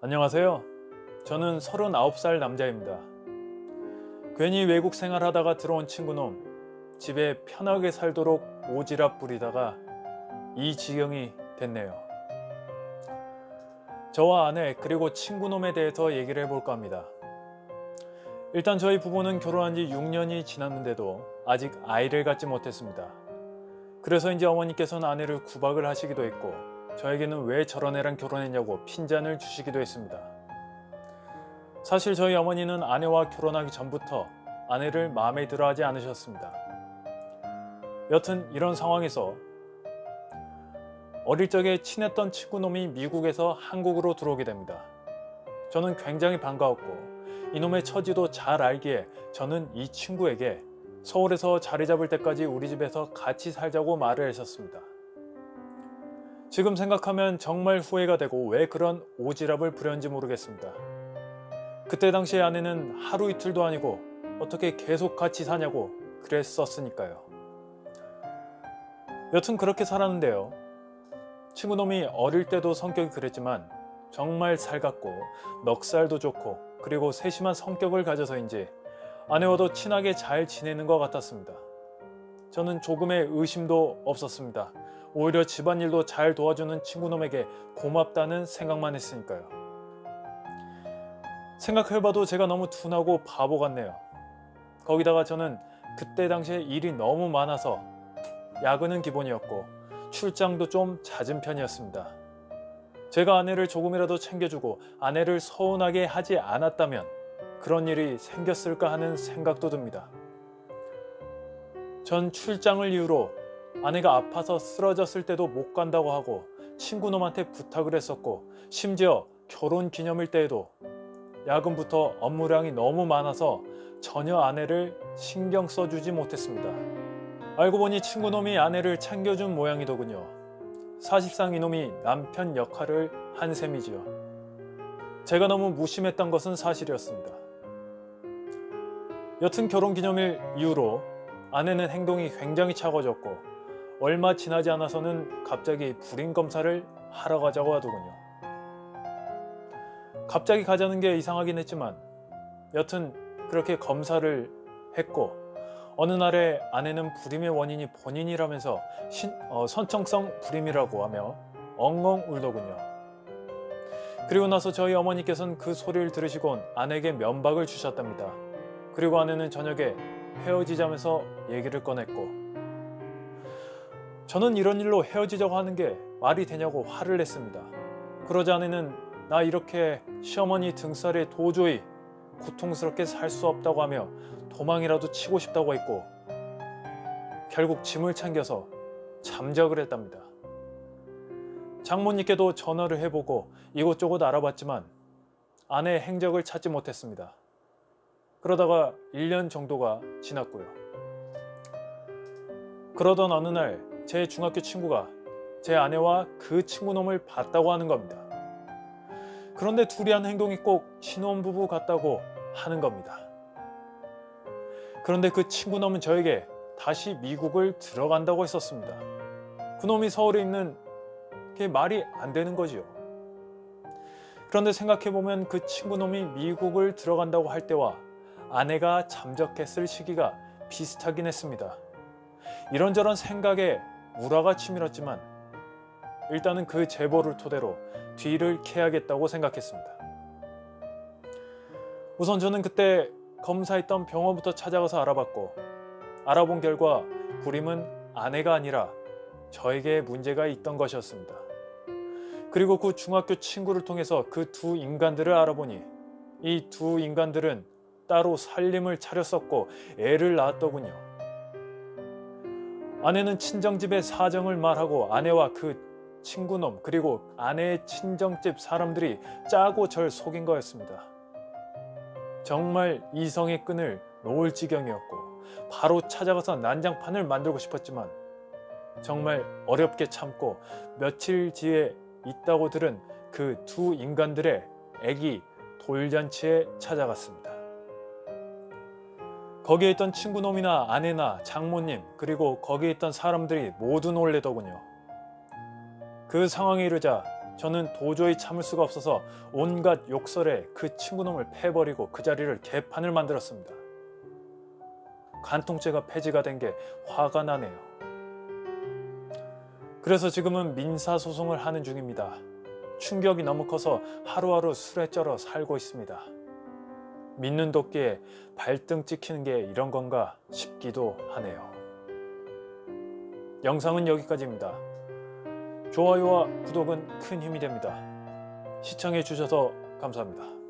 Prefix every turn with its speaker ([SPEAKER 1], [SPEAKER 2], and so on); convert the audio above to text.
[SPEAKER 1] 안녕하세요. 저는 39살 남자입니다. 괜히 외국 생활하다가 들어온 친구놈, 집에 편하게 살도록 오지랖 부리다가 이 지경이 됐네요. 저와 아내 그리고 친구놈에 대해서 얘기를 해볼까 합니다. 일단 저희 부부는 결혼한 지 6년이 지났는데도 아직 아이를 갖지 못했습니다. 그래서인지 어머니께서는 아내를 구박을 하시기도 했고 저에게는 왜 저런 애랑 결혼했냐고 핀잔을 주시기도 했습니다. 사실 저희 어머니는 아내와 결혼하기 전부터 아내를 마음에 들어 하지 않으셨습니다. 여튼 이런 상황에서 어릴 적에 친했던 친구놈이 미국에서 한국으로 들어오게 됩니다. 저는 굉장히 반가웠고 이놈의 처지도 잘 알기에 저는 이 친구에게 서울에서 자리 잡을 때까지 우리 집에서 같이 살자고 말을 했었습니다. 지금 생각하면 정말 후회가 되고 왜 그런 오지랖을 부렸는지 모르겠습니다. 그때 당시에 아내는 하루 이틀도 아니고 어떻게 계속 같이 사냐고 그랬었으니까요. 여튼 그렇게 살았는데요. 친구놈이 어릴 때도 성격이 그랬지만 정말 살갑고 넉살도 좋고 그리고 세심한 성격을 가져서인지 아내와도 친하게 잘 지내는 것 같았습니다. 저는 조금의 의심도 없었습니다. 오히려 집안일도 잘 도와주는 친구놈에게 고맙다는 생각만 했으니까요. 생각해봐도 제가 너무 둔하고 바보 같네요. 거기다가 저는 그때 당시에 일이 너무 많아서 야근은 기본이었고 출장도 좀 잦은 편이었습니다. 제가 아내를 조금이라도 챙겨주고 아내를 서운하게 하지 않았다면 그런 일이 생겼을까 하는 생각도 듭니다. 전 출장을 이유로 아내가 아파서 쓰러졌을 때도 못 간다고 하고 친구놈한테 부탁을 했었고 심지어 결혼기념일 때에도 야근부터 업무량이 너무 많아서 전혀 아내를 신경 써주지 못했습니다. 알고 보니 친구놈이 아내를 챙겨준 모양이더군요. 사실상 이놈이 남편 역할을 한 셈이지요. 제가 너무 무심했던 것은 사실이었습니다. 여튼 결혼기념일 이후로 아내는 행동이 굉장히 차가워졌고 얼마 지나지 않아서는 갑자기 불임 검사를 하러 가자고 하더군요. 갑자기 가자는 게 이상하긴 했지만 여튼 그렇게 검사를 했고 어느 날에 아내는 불임의 원인이 본인이라면서 선천성 불임이라고 하며 엉엉 울더군요. 그리고 나서 저희 어머니께서는 그 소리를 들으시곤 아내에게 면박을 주셨답니다. 그리고 아내는 저녁에 헤어지자면서 얘기를 꺼냈고 저는 이런 일로 헤어지자고 하는 게 말이 되냐고 화를 냈습니다. 그러자 아내는 나 이렇게 시어머니 등살에 도저히 고통스럽게 살 수 없다고 하며 도망이라도 치고 싶다고 했고 결국 짐을 챙겨서 잠적을 했답니다. 장모님께도 전화를 해보고 이곳저곳 알아봤지만 아내의 행적을 찾지 못했습니다. 그러다가 1년 정도가 지났고요. 그러던 어느 날 제 중학교 친구가 제 아내와 그 친구놈을 봤다고 하는 겁니다. 그런데 둘이 한 행동이 꼭 신혼부부 같다고 하는 겁니다. 그런데 그 친구놈은 저에게 다시 미국을 들어간다고 했었습니다. 그놈이 서울에 있는 게 말이 안 되는 거지요. 그런데 생각해보면 그 친구놈이 미국을 들어간다고 할 때와 아내가 잠적했을 시기가 비슷하긴 했습니다. 이런저런 생각에 우라가 치밀었지만 일단은 그 제보를 토대로 뒤를 캐야겠다고 생각했습니다. 우선 저는 그때 검사했던 병원부터 찾아가서 알아봤고 알아본 결과 불임은 아내가 아니라 저에게 문제가 있던 것이었습니다. 그리고 그 중학교 친구를 통해서 그 두 인간들을 알아보니 이 두 인간들은 따로 살림을 차렸었고 애를 낳았더군요. 아내는 친정집의 사정을 말하고 아내와 그 친구놈 그리고 아내의 친정집 사람들이 짜고 절 속인 거였습니다. 정말 이성의 끈을 놓을 지경이었고 바로 찾아가서 난장판을 만들고 싶었지만 정말 어렵게 참고 며칠 뒤에 있다고 들은 그 두 인간들의 애기 돌잔치에 찾아갔습니다. 거기에 있던 친구놈이나 아내나 장모님 그리고 거기에 있던 사람들이 모두 놀래더군요. 그 상황에 이르자 저는 도저히 참을 수가 없어서 온갖 욕설에 그 친구놈을 패버리고 그 자리를 개판을 만들었습니다. 간통죄가 폐지가 된 게 화가 나네요. 그래서 지금은 민사소송을 하는 중입니다. 충격이 너무 커서 하루하루 술에 쩔어 살고 있습니다. 믿는 도끼에 발등 찍히는 게 이런 건가 싶기도 하네요. 영상은 여기까지입니다. 좋아요와 구독은 큰 힘이 됩니다. 시청해 주셔서 감사합니다.